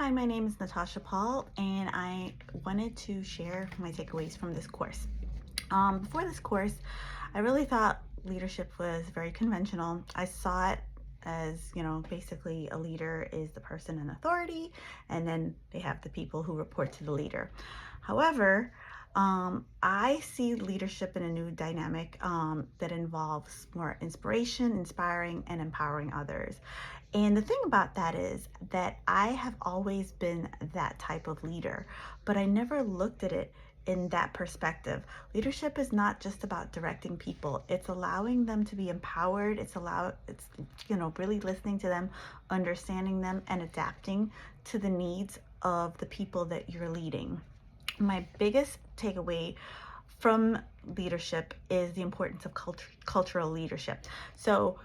Hi, my name is Natasha Paul, and I wanted to share my takeaways from this course. Before this course, I really thought leadership was very conventional. I saw it as, basically a leader is the person in authority, and then they have the people who report to the leader. However, I see leadership in a new dynamic that involves more inspiration, inspiring, and empowering others. And the thing about that is that I have always been that type of leader, but I never looked at it in that perspective. Leadership is not just about directing people. It's allowing them to be empowered. It's really listening to them, understanding them, and adapting to the needs of the people that you're leading. My biggest takeaway from leadership is the importance of cultural leadership. So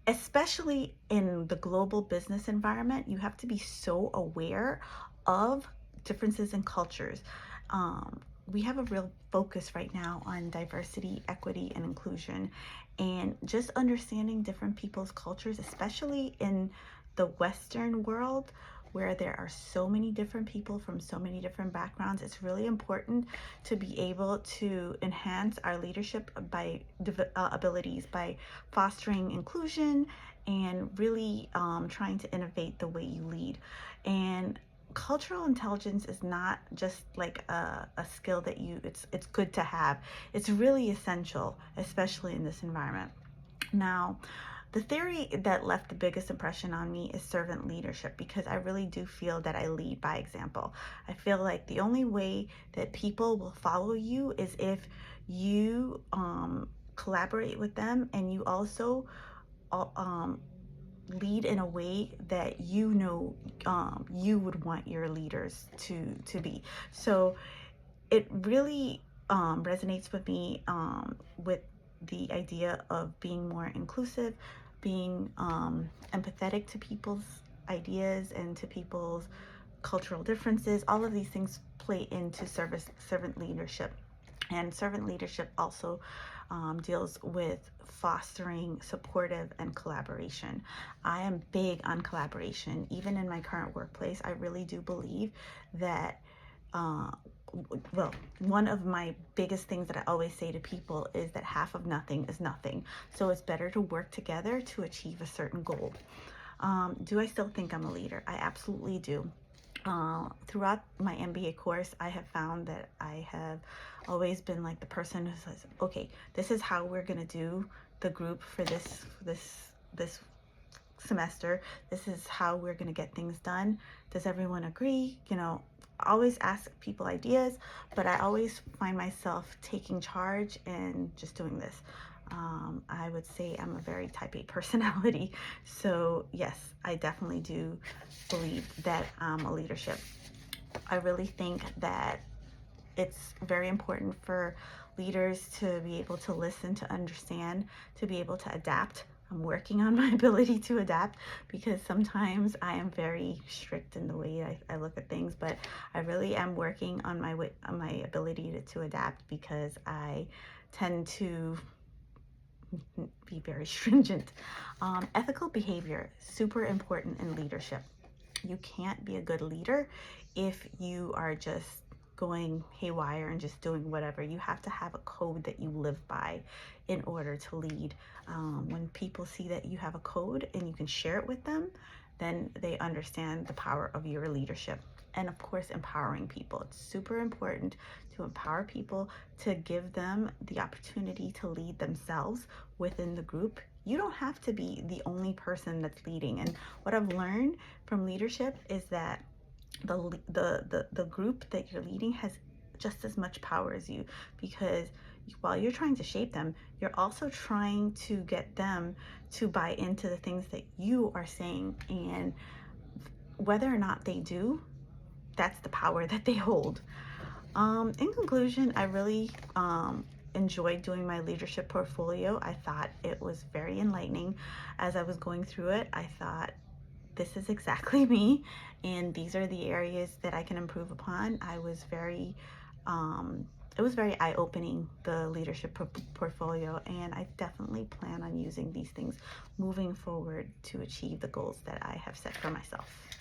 especially in the global business environment, you have to be so aware of differences in cultures. Um, we have a real focus right now on diversity, equity, and inclusion, and just understanding different people's cultures, especially in the Western world where there are so many different people from so many different backgrounds. It's really important to be able to enhance our leadership by abilities by fostering inclusion and really trying to innovate the way you lead. And cultural intelligence is not just like a skill that it's good to have. It's really essential, especially in this environment. Now, the theory that left the biggest impression on me is servant leadership, because I really do feel that I lead by example. I feel like the only way that people will follow you is if you collaborate with them, and you also um, lead in a way that you would want your leaders to be. So it really resonates with me with the idea of being more inclusive, being empathetic to people's ideas and to people's cultural differences. All of these things play into servant leadership. And servant leadership also deals with fostering supportive and collaboration. I am big on collaboration. Even in my current workplace, I really do believe that uh, well, one of my biggest things that I always say to people is that half of nothing is nothing. So it's better to work together to achieve a certain goal. Do I still think I'm a leader? I absolutely do. Throughout my MBA course, I have found that I have always been like the person who says, okay, this is how we're going to do the group for this semester. This is how we're going to get things done. Does everyone agree? Always ask people ideas, but I always find myself taking charge and just doing this. I would say I'm a very type A personality. So yes, I definitely do believe that I'm a leadership. I really think that it's very important for leaders to be able to listen, to understand, to be able to adapt. I'm working on my ability to adapt, because sometimes I am very strict in the way I look at things, but I really am working on my ability to adapt, because I tend to be very stringent. Ethical behavior, super important in leadership. You can't be a good leader if you are just going haywire and just doing whatever. You have to have a code that you live by in order to lead. When people see that you have a code and you can share it with them, then they understand the power of your leadership. And of course, empowering people. It's super important to empower people, to give them the opportunity to lead themselves within the group. You don't have to be the only person that's leading. And what I've learned from leadership is that the group that you're leading has just as much power as you, because while you're trying to shape them, you're also trying to get them to buy into the things that you are saying. And whether or not they do, that's the power that they hold. In conclusion, I really enjoyed doing my leadership portfolio. I thought it was very enlightening. As I was going through it, I thought, this is exactly me, and these are the areas that I can improve upon. It was very eye-opening, the leadership portfolio, and I definitely plan on using these things moving forward to achieve the goals that I have set for myself.